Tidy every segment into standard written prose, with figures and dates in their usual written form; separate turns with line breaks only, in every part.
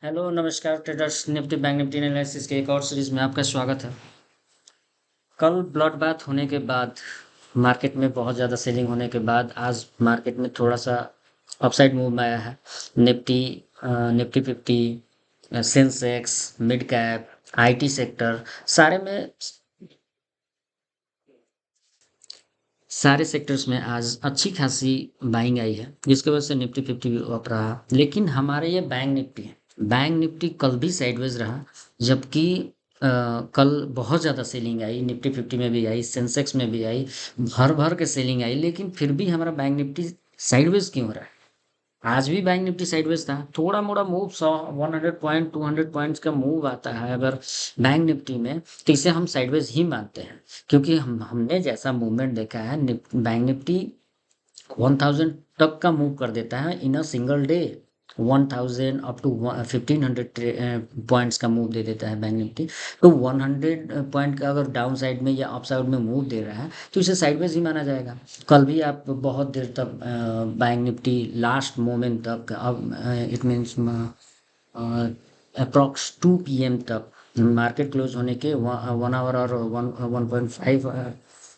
Hello नमस्कार traders. Nifty bank Nifty analysis के एक और सीरीज में आपका स्वागत है। कल ब्लड बाथ होने के बाद मार्केट में बहुत ज़्यादा सेलिंग होने के बाद आज मार्केट में थोड़ा सा अपसाइड मूव में आया है। Nifty Nifty 50, Sensex, mid cap, IT sector, सारे में सारे सेक्टर्स में आज अच्छी खासी बाइंग आई है, जिसकी वजह से निफ्टी 50 भी अप रहा। लेकिन हमारे ये बैंक निफ्टी है, बैंक निफ्टी कल भी साइडवेज रहा। जबकि कल बहुत ज़्यादा सेलिंग आई, निफ्टी 50 में भी आई, सेंसेक्स में भी आई, भर भर के सेलिंग आई। लेकिन फिर भी हमारा बैंक निफ्टी साइडवेज क्यों हो रहा है? आज भी बैंक निफ्टी साइडवेज था। थोड़ा मोड़ा मूव 100 पॉइंट 200 पॉइंट्स का मूव आता है अगर बैंक निफ्टी में, तो इसे हम साइडवेज ही मानते हैं। क्योंकि हमने जैसा मूवमेंट देखा है, बैंक निफ्टी 1000 तक का मूव कर देता है in a single day. 1000 up to 1500 points का मूव दे देता है बैंक निफ्टी। तो 100 पॉइंट का अगर डाउन साइड में या अप साइड में मूव दे रहा है, तो इसे साइडवेज ही माना जाएगा। कल भी आप बहुत देर तक बैंक निफ्टी लास्ट मोमेंट तक, अब इट मीन्स अप्रॉक्स 2 PM तक, मार्केट क्लोज होने के 1 आवर और 1.5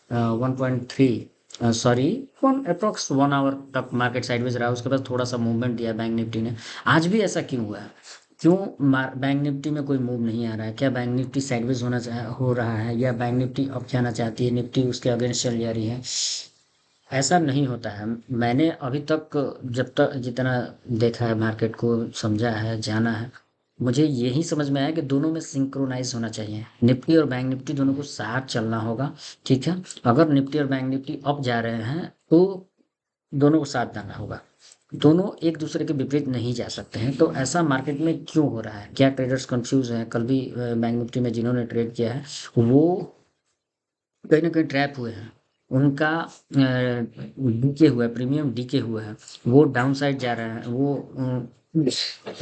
1.3 सॉरी 1 आवर तक मार्केट साइडवेज रहा। उसके बाद थोड़ा सा मूवमेंट दिया बैंक निफ्टी ने। आज भी ऐसा क्यों हुआ है? क्यों बैंक निफ्टी में कोई मूव नहीं आ रहा है? क्या बैंक निफ्टी साइडवेज हो रहा है, या बैंक निफ्टी अब जाना चाहती है, निफ्टी उसके अगेंस्ट चल जा रही है? ऐसा नहीं होता है। मैंने अभी तक, जब तक जितना देखा है, मार्केट को समझा है, जाना है, मुझे यही समझ में आया कि दोनों में सिंक्रोनाइज होना चाहिए। निफ्टी और बैंक निफ्टी दोनों को साथ चलना होगा। ठीक है। अगर निफ्टी और बैंक निफ्टी अप जा रहे हैं तो दोनों को साथ जाना होगा। दोनों एक दूसरे के विपरीत नहीं जा सकते हैं। तो ऐसा मार्केट में क्यों हो रहा है? क्या ट्रेडर्स कंफ्यूज हैं? कल भी बैंक निफ्टी में जिन्होंने ट्रेड किया है, वो कहीं ना कहीं ट्रैप हुए हैं। उनका डीके हुआ है, प्रीमियम डीके हुआ है। वो डाउन साइड जा रहा है, वो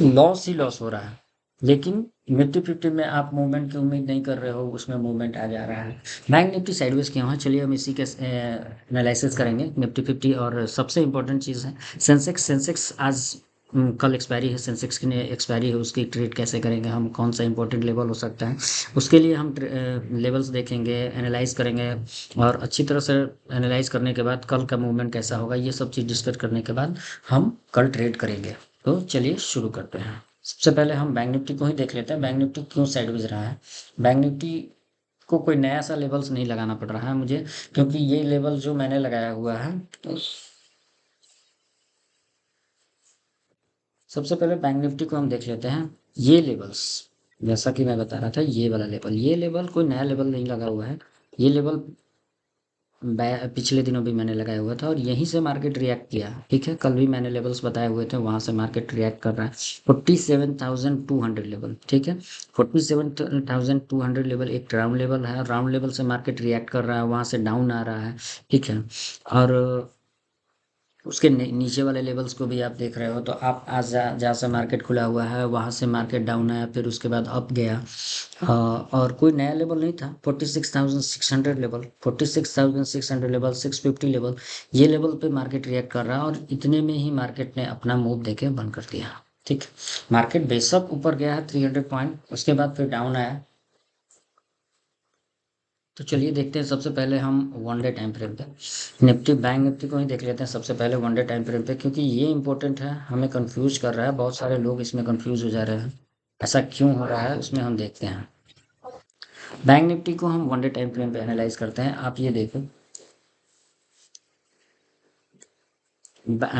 लॉस ही लॉस हो रहा है। लेकिन निफ्टी 50 में आप मूवमेंट की उम्मीद नहीं कर रहे हो, उसमें मूवमेंट आ जा रहा है। बैंक निफ्टी साइडवेज क्यों है, चलिए हम इसी के एनालिसिस करेंगे, निफ्टी 50। और सबसे इंपॉर्टेंट चीज़ है सेंसेक्स आज कल एक्सपायरी है, सेंसेक्स की एक्सपायरी है, उसकी ट्रेड कैसे करेंगे हम, कौन सा इंपॉर्टेंट लेवल हो सकता है, उसके लिए हम लेवल्स देखेंगे, एनालाइज करेंगे। और अच्छी तरह से एनालाइज करने के बाद कल का मूवमेंट कैसा होगा, ये सब चीज़ डिस्कस करने के बाद हम कल ट्रेड करेंगे। तो चलिए शुरू करते हैं। सबसे पहले हम बैंक निफ्टी को ही देख लेते हैं। बैंक निफ्टी क्यों साइडवेज रहा है? बैंक निफ्टी को कोई नया सा लेवल्स नहीं लगाना पड़ रहा है मुझे, क्योंकि ये लेवल जो मैंने लगाया हुआ है, तो सबसे पहले बैंक निफ्टी को हम देख लेते हैं। ये लेवल्स, जैसा कि मैं बता रहा था, ये वाला लेवल, ये लेवल कोई नया लेवल नहीं लगा हुआ है। ये लेवल पिछले दिनों भी मैंने लगाया हुआ था और यहीं से मार्केट रिएक्ट किया। ठीक है, कल भी मैंने लेवल्स बताए हुए थे, वहां से मार्केट रिएक्ट कर रहा है। 47,200 लेवल, ठीक है। 47,200 लेवल एक राउंड लेवल है। राउंड लेवल से मार्केट रिएक्ट कर रहा है, वहां से डाउन आ रहा है। ठीक है। और उसके नीचे वाले लेवल्स को भी आप देख रहे हो, तो आप आज जहाँ से मार्केट खुला हुआ है वहाँ से मार्केट डाउन आया, फिर उसके बाद अप गया। और कोई नया लेवल नहीं था। 46,600 लेवल, 46,600 लेवल, 650 लेवल, ये लेवल पे मार्केट रिएक्ट कर रहा है। और इतने में ही मार्केट ने अपना मूव देके बंद कर दिया। ठीक। मार्केट बेशक ऊपर गया है 300 पॉइंट, उसके बाद फिर डाउन आया। तो चलिए देखते हैं। सबसे पहले हम वन डे टाइम फ्रेम पे निफ्टी बैंक निफ्टी को ही देख लेते हैं। सबसे पहले वन डे टाइम फ्रेम पे, क्योंकि ये इंपॉर्टेंट है, हमें कंफ्यूज कर रहा है। बहुत सारे लोग इसमें कंफ्यूज हो जा रहे हैं। ऐसा क्यों हो रहा है, उसमें हम देखते हैं। बैंक निफ्टी को हम वन डे टाइम फ्रेम पे एनालाइज करते हैं। आप ये देखो,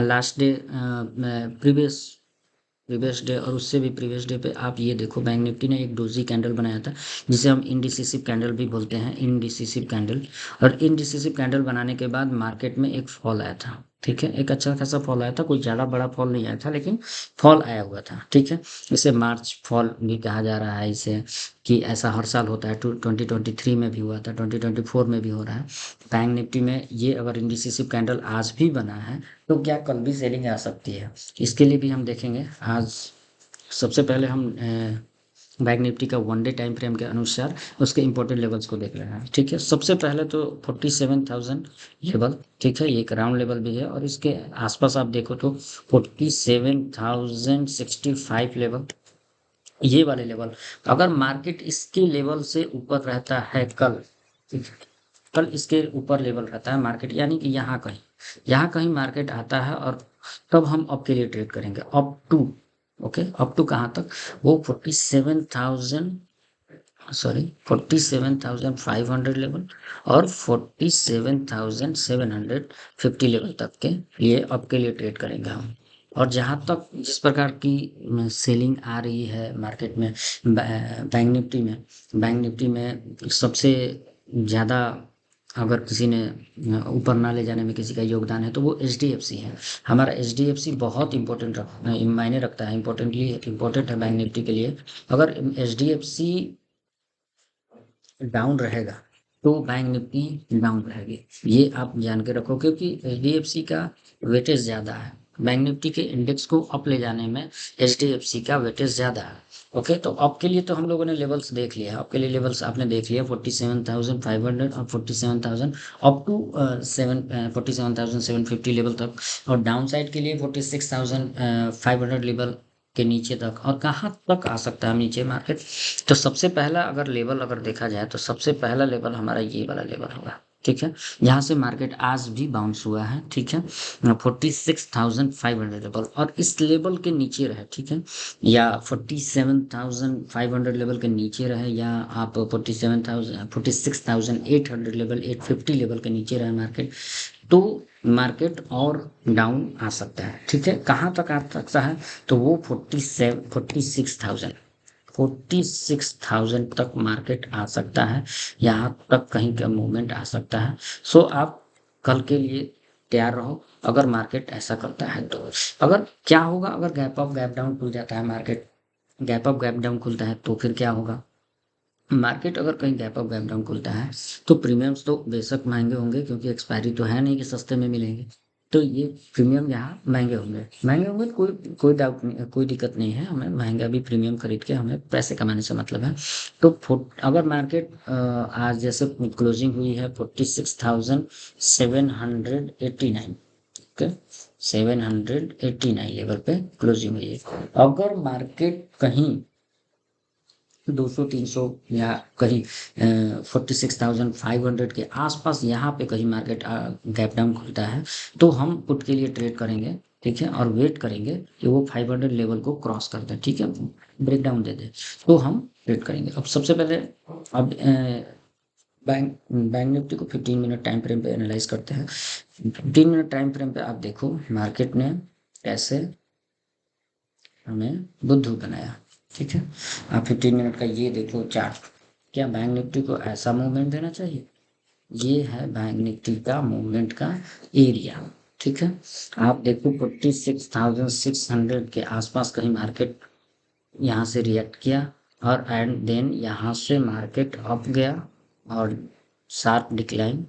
last day, previous previous day और उससे भी प्रीवियस डे पे आप ये देखो, बैंक निफ्टी ने एक डोजी कैंडल बनाया था, जिसे हम इंडिसिसिव कैंडल भी बोलते हैं, इंडिसिसिव कैंडल। और इंडिसिसिव कैंडल बनाने के बाद मार्केट में एक फॉल आया था। ठीक है, एक अच्छा खासा फॉल आया था, कोई ज़्यादा बड़ा फॉल नहीं आया था, लेकिन फॉल आया हुआ था। ठीक है। इसे मार्च फॉल भी कहा जा रहा है इसे, कि ऐसा हर साल होता है। 2023 में भी हुआ था, 2024 में भी हो रहा है। बैंक निफ्टी में ये अगर इंडिसिसिव कैंडल आज भी बना है, तो क्या कल भी सेलिंग आ सकती है? इसके लिए भी हम देखेंगे आज। सबसे पहले हम बैंक निफ्टी का वन डे टाइम फ्रेम के अनुसार उसके इंपॉर्टेंट लेवल्स को देख रहे हैं। ठीक है, सबसे पहले तो 47,000 लेवल, ठीक है, ये एक राउंड लेवल भी है। और इसके आसपास आप देखो तो 47,065 लेवल, ये वाले लेवल। तो अगर मार्केट इसके लेवल से ऊपर रहता है कल, कल इसके ऊपर लेवल रहता है मार्केट, यानी कि यहाँ कहीं मार्केट आता है, और तब हम अप के लिए ट्रेड करेंगे, up to, okay, up to कहाँ तक, वो 47,000, सॉरी 47,500 लेवल और 47,750 लेवल तक के लिए अप के लिए ट्रेड करेंगे हम। और जहाँ तक जिस प्रकार की सेलिंग आ रही है मार्केट में, बैंक निफ्टी में सबसे ज़्यादा अगर किसी ने ऊपर ना ले जाने में किसी का योगदान है तो वो एच डी एफ सी है। हमारा एच डी एफ सी बहुत इंपॉर्टेंट मायने रखता है, इम्पोर्टेंट है बैंक निफ्टी के लिए। अगर H D F C down रहेगा तो बैंक निफ्टी डाउन रहेगी, ये आप जान के रखो, क्योंकि एच डी एफ सी का वेटेज ज़्यादा है बैंक निफ्टी के इंडेक्स को अप ले जाने में, एच डी एफ सी का वेटेज ज़्यादा है। ओके, तो अप के लिए तो हम लोगों ने लेवल्स देख लिया, अप के लिए लेवल्स आपने देख लिया 47,500 और 47,000 अप टू 47,750 लेवल तक, और डाउन साइड के लिए 46,500 लेवल के नीचे तक। और कहाँ तक आ सकता है नीचे मार्केट, तो सबसे पहला अगर लेवल अगर देखा जाए तो सबसे पहला लेवल हमारा ये वाला लेवल होगा, ठीक है, यहाँ से मार्केट आज भी बाउंस हुआ है, ठीक है, 46,500 लेवल, और इस लेवल के नीचे रहे, ठीक है, या 47,500 लेवल के नीचे रहे, या आप 46,800 लेवल, 850 लेवल के नीचे रहे मार्केट, तो मार्केट और डाउन आ सकता है, ठीक है। कहाँ तक आ सकता है, तो वो 46,000 तक मार्केट आ सकता है, यहाँ तक कहीं का मूवमेंट आ सकता है। सो आप कल के लिए तैयार रहो अगर मार्केट ऐसा करता है तो। अगर क्या होगा, अगर गैप अप गैप डाउन खुल जाता है market, gap up gap down खुलता है तो फिर क्या होगा, मार्केट अगर कहीं गैप अप गैप डाउन खुलता है तो प्रीमियम्स तो बेशक महंगे होंगे, क्योंकि एक्सपायरी तो है नहीं कि सस्ते में मिलेंगे, तो ये प्रीमियम यहाँ महंगे होंगे, कोई डाउट नहीं, कोई दिक्कत नहीं है, हमें महंगा भी प्रीमियम खरीद के हमें पैसे कमाने से मतलब है। तो अगर मार्केट आज जैसे क्लोजिंग हुई है 46,789, ओके, 789 लेवल पे क्लोजिंग हुई है। अगर मार्केट कहीं 200-300 या कहीं 46,500 के आसपास यहाँ पे कहीं मार्केट गैप डाउन खुलता है, तो हम पुट के लिए ट्रेड करेंगे, ठीक है, और वेट करेंगे कि वो 500 लेवल को क्रॉस कर दे, ठीक है, ब्रेक डाउन दे दे, तो हम ट्रेड करेंगे। अब सबसे पहले अब बैंक निफ्टी को 15 मिनट टाइम फ्रेम पे एनालाइज करते हैं। 15 मिनट टाइम फ्रेम पे आप देखो मार्केट ने कैसे हमें बुद्धू बनाया, ठीक है। आप 15 मिनट का ये देखो चार्ट, क्या बैंक निफ्टी को ऐसा मूवमेंट देना चाहिए, ये है बैंक निफ्टी का मूवमेंट का एरिया, ठीक है। आप देखो 46,600 के आसपास कहीं मार्केट यहाँ से रिएक्ट किया, और एंड देन यहाँ से मार्केट अप गया और शार्प डिक्लाइन,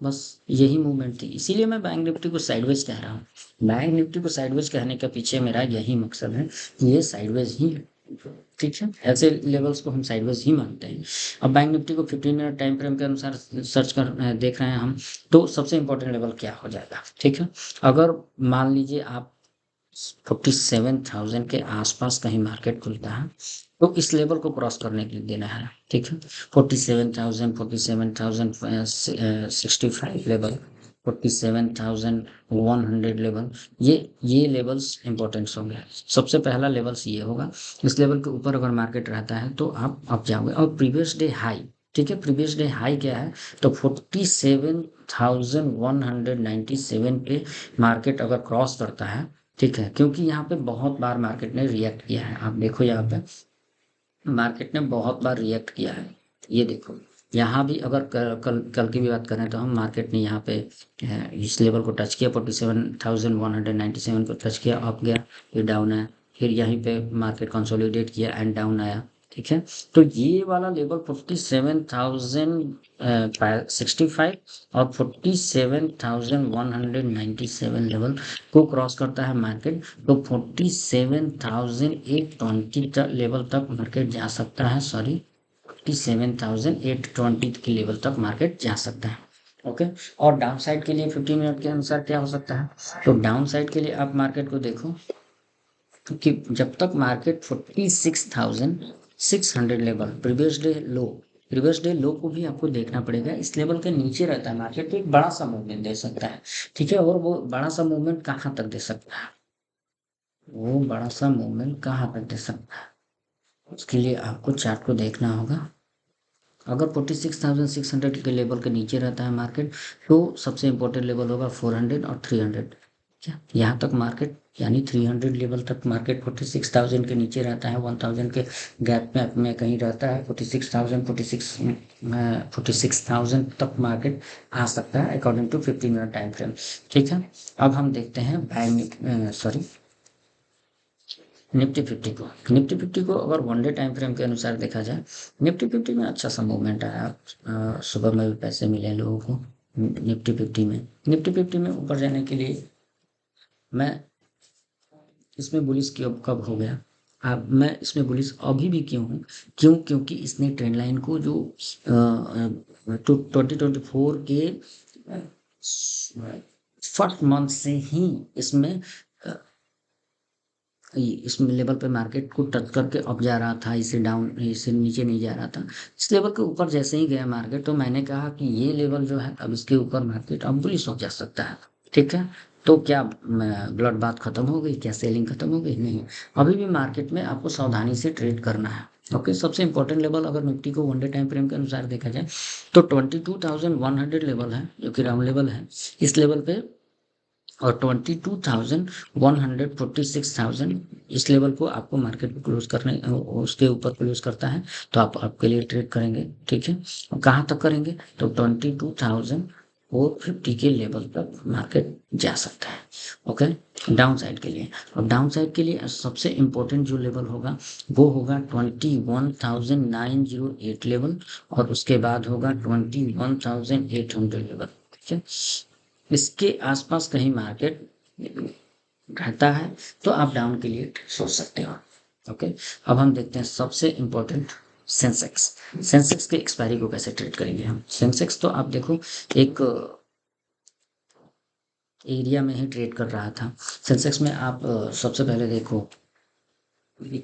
बस यही मूवमेंट थी, इसीलिए मैं बैंक निफ्टी को साइडवेज कह रहा हूँ। बैंक निफ्टी को साइडवेज कहने के पीछे मेरा यही मकसद है कि ये साइडवेज ही है, ठीक है, ऐसे लेवल्स को हम साइडवेज ही मानते हैं। अब बैंक निफ्टी को 15 मिनट टाइम फ्रेम के अनुसार सर्च कर देख रहे हैं हम, तो सबसे इंपॉर्टेंट लेवल क्या हो जाएगा, ठीक है। अगर मान लीजिए आप 47,000 के आसपास कहीं मार्केट खुलता है तो इस लेवल को क्रॉस करने के लिए देना है, ठीक है, 47,000, 47,065 लेवल, 47,100 लेवल, ये लेवल्स इंपॉर्टेंट्स होंगे। सबसे पहला लेवल्स ये होगा, इस लेवल के ऊपर अगर मार्केट रहता है तो आप अप जाओगे। और प्रीवियस डे हाई, ठीक है, प्रीवियस डे हाई क्या है, तो 47,197 पे मार्केट अगर क्रॉस करता है, ठीक है, क्योंकि यहाँ पे बहुत बार मार्केट ने रिएक्ट किया है, आप देखो यहाँ पे मार्केट ने बहुत बार रिएक्ट किया है, ये देखो यहाँ भी अगर कल की भी बात करें तो हम मार्केट ने यहाँ पे इस लेवल को टच किया, 47,197 को टच किया, अप गया, फिर डाउन आया, फिर यहीं पे मार्केट कंसोलिडेट किया एंड डाउन आया, ठीक है। तो ये वाला लेवल 47,065 और 47,197 लेवल को क्रॉस करता है मार्केट, तो 47,820 लेवल तक मार्केट जा सकता है, सॉरी 47,820 के लेवल तक मार्केट जा सकता है, ओके। और डाउन साइड के लिए 15 मिनट के अनुसार क्या हो सकता है, तो डाउन साइड के लिए आप मार्केट को देखो, कि जब तक मार्केट 46,600 लेवल प्रीवियस डे लो को भी आपको देखना पड़ेगा। इस लेवल के नीचे रहता है मार्केट तो एक बड़ा सा मूवमेंट दे सकता है, ठीक है। और वो बड़ा सा मूवमेंट कहाँ तक दे सकता है, वो बड़ा सा मूवमेंट कहाँ तक दे सकता है, उसके लिए आपको चार्ट को देखना होगा। अगर 46,600 के लेवल के नीचे रहता है मार्केट तो सबसे इंपॉर्टेंट लेवल होगा 400 और 300। क्या यहाँ तक मार्केट यानी 300 लेवल तक मार्केट 46,000 के नीचे रहता है, 1000 के गैप में कहीं रहता है। 46,000 तक मार्केट आ सकता है according to 15 minute time frame, ठीक है। अब हम देखते हैं निफ्टी 50 को अगर 1 डे टाइम फ्रेम के अनुसार देखा जाए, निफ्टी 50 में अच्छा सा मूवमेंट आया। सुबह में भी पैसे मिले लोगों को निफ्टी 50 में ऊपर जाने के लिए। मैं इसमें बुलिश कब हो गया, अब मैं इसमें बुलिश अभी भी क्यों हूँ, क्योंकि इसने ट्रेंड लाइन को जो 2024 के फर्स्ट मंथ से ही इसमें लेवल पे मार्केट को टच करके अब जा रहा था, इसे डाउन, इसे नीचे नहीं जा रहा था। इस लेवल के ऊपर जैसे ही गया मार्केट तो मैंने कहा कि ये लेवल जो है अब इसके ऊपर मार्केट अब बुलिश हो जा सकता है, ठीक है। तो क्या ब्लड बात खत्म हो गई, क्या सेलिंग खत्म हो गई? नहीं, अभी भी मार्केट में आपको सावधानी से ट्रेड करना है। ओके, सबसे इंपॉर्टेंट लेवल अगर निफ्टी को 1 डे टाइम फ्रेम के अनुसार देखा जाए तो 22,100 लेवल है जो कि राउंड लेवल है। इस लेवल पे और 22,146,000 इस लेवल को आपको मार्केट को क्लोज करने, उसके ऊपर क्लोज करता है तो आप आपके लिए ट्रेड करेंगे, ठीक है। और कहाँ तक करेंगे तो 22,450 के लेवल तक मार्केट जा सकता है, ओके। डाउन साइड के लिए, और डाउन साइड के लिए सबसे इम्पोर्टेंट जो लेवल होगा वो होगा 21,908 लेवल, और उसके बाद होगा 21,800 लेवल, ठीक है। इसके आसपास कहीं मार्केट रहता है तो आप डाउन के लिए सोच सकते हो, ओके। अब हम देखते हैं सबसे इम्पोर्टेंट सेंसेक्स के एक्सपायरी को कैसे ट्रेड करेंगे हम। सेंसेक्स तो आप देखो एक एरिया में ही ट्रेड कर रहा था। सेंसेक्स में आप सबसे पहले देखो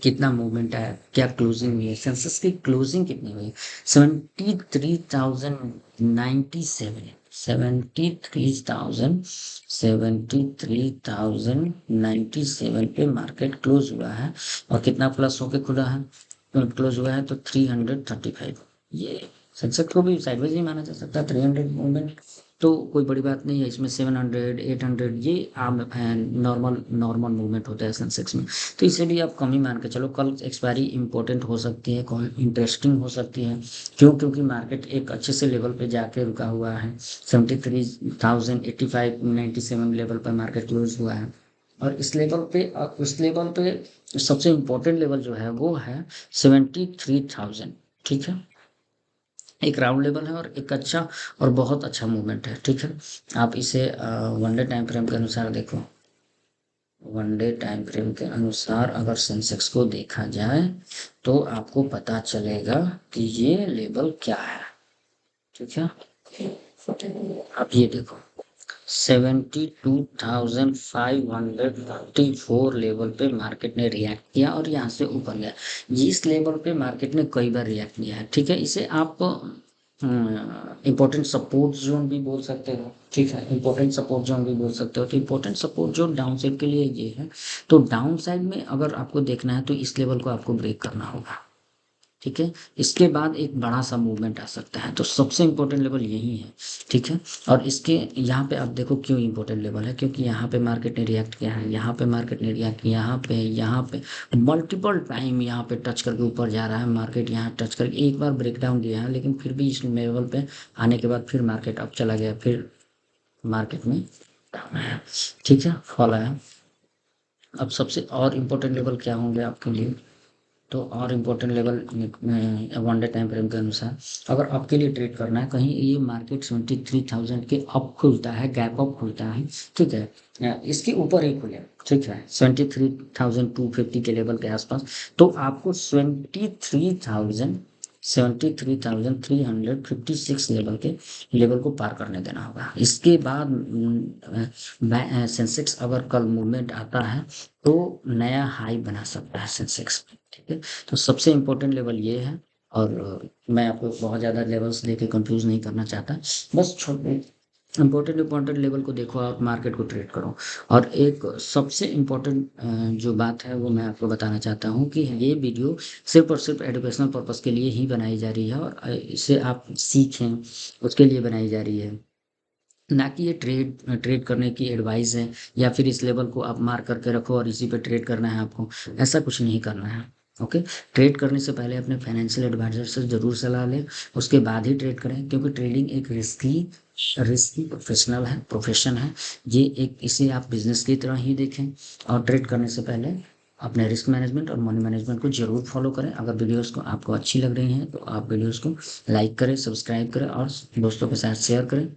कितना मूवमेंट आया, क्या क्लोजिंग हुई है। सेंसेक्स की क्लोजिंग कितनी हुई, 73,097 73,097 पे मार्केट क्लोज हुआ है। और कितना प्लस होके खुला है, क्लोज हुआ है तो 335। ये सेंसेक्स को भी साइडवेज ही माना जा सकता है। 300 मूवमेंट तो कोई बड़ी बात नहीं है इसमें। 700 800 ये आम नॉर्मल मूवमेंट होता है सेंसेक्स में, तो इसे भी आप कम ही मान के चलो। कल एक्सपायरी इंपॉर्टेंट हो सकती है, कल इंटरेस्टिंग हो सकती है। क्योंकि मार्केट एक अच्छे से लेवल पे जाके रुका हुआ है। 73,085-97 लेवल पर मार्केट क्लोज हुआ है। और इस लेवल पे उस लेवल पे सबसे इम्पोर्टेंट लेवल जो है वो है 73,000, ठीक है। एक राउंड लेवल है और एक अच्छा और बहुत अच्छा मूवमेंट है, ठीक है। आप इसे 1 डे टाइम फ्रेम के अनुसार देखो। 1 डे टाइम फ्रेम के अनुसार अगर सेंसेक्स को देखा जाए तो आपको पता चलेगा कि ये लेवल क्या है, ठीक है। अब ये देखो 72,544 लेवल पे मार्केट ने रिएक्ट किया और यहाँ से ऊपर गया। इस लेवल पे मार्केट ने कई बार रिएक्ट किया है, ठीक है। इसे आप इम्पोर्टेंट सपोर्ट जोन भी बोल सकते हो, ठीक है। इम्पोर्टेंट सपोर्ट जोन भी बोल सकते हो। तो important support zone down side के लिए ये है। तो डाउन साइड में अगर आपको देखना है तो इस लेवल को आपको ब्रेक करना होगा, ठीक है। इसके बाद एक बड़ा सा मूवमेंट आ सकता है, तो सबसे इम्पोर्टेंट लेवल यही है, ठीक है। और इसके यहाँ पे आप देखो क्यों इम्पोर्टेंट लेवल है, क्योंकि यहाँ पे मार्केट ने रिएक्ट किया है, यहाँ पे मार्केट ने रिएक्ट किया, यहाँ पे मल्टीपल टाइम यहाँ पे टच करके ऊपर जा रहा है मार्केट। यहाँ टच करके एक बार ब्रेकडाउन दिया है, लेकिन फिर भी इस लेवल पे आने के बाद फिर मार्केट अप चला गया, फिर मार्केट में डाउन आया, ठीक है, फॉल आया। अब सबसे और इम्पोर्टेंट लेवल क्या होंगे आपके लिए, तो और important level 1 day time frame के अनुसार अगर आपके लिए ट्रेड करना है, कहीं ये मार्केट 73,000 के अप खुलता है, गैप अप खुलता है, ठीक है। इसके ऊपर ही खुले, ठीक है, 73,250 के लेवल के आसपास, तो आपको 73,356 लेवल को पार करने देना होगा। इसके बाद सेंसेक्स अगर कल मूवमेंट आता है तो नया हाई बना सकता है सेंसेक्स। ठीक है, तो सबसे इम्पोर्टेंट लेवल ये है। और मैं आपको बहुत ज़्यादा लेवल्स लेके कंफ्यूज नहीं करना चाहता, बस छोटे इम्पोर्टेंट लेवल को देखो और मार्केट को ट्रेड करो। और एक सबसे इम्पोर्टेंट जो बात है वो मैं आपको बताना चाहता हूँ कि ये वीडियो सिर्फ और सिर्फ एजुकेशनल पर्पज़ के लिए ही बनाई जा रही है, और इसे आप सीखें उसके लिए बनाई जा रही है, ना कि ये ट्रेड ट्रेड करने की एडवाइस है, या फिर इस लेवल को आप मार्क करके रखो और इसी पे ट्रेड करना है आपको। ऐसा कुछ नहीं करना है। ओके, ट्रेड करने से पहले अपने फाइनेंशियल एडवाइजर से ज़रूर सलाह लें, उसके बाद ही ट्रेड करें, क्योंकि ट्रेडिंग एक रिस्की प्रोफेशन है। ये एक, इसे आप बिजनेस की तरह ही देखें, और ट्रेड करने से पहले अपने रिस्क मैनेजमेंट और मनी मैनेजमेंट को जरूर फॉलो करें। अगर वीडियोस को आपको अच्छी लग रही हैं तो आप वीडियोस को लाइक करें, सब्सक्राइब करें और दोस्तों के साथ शेयर करें।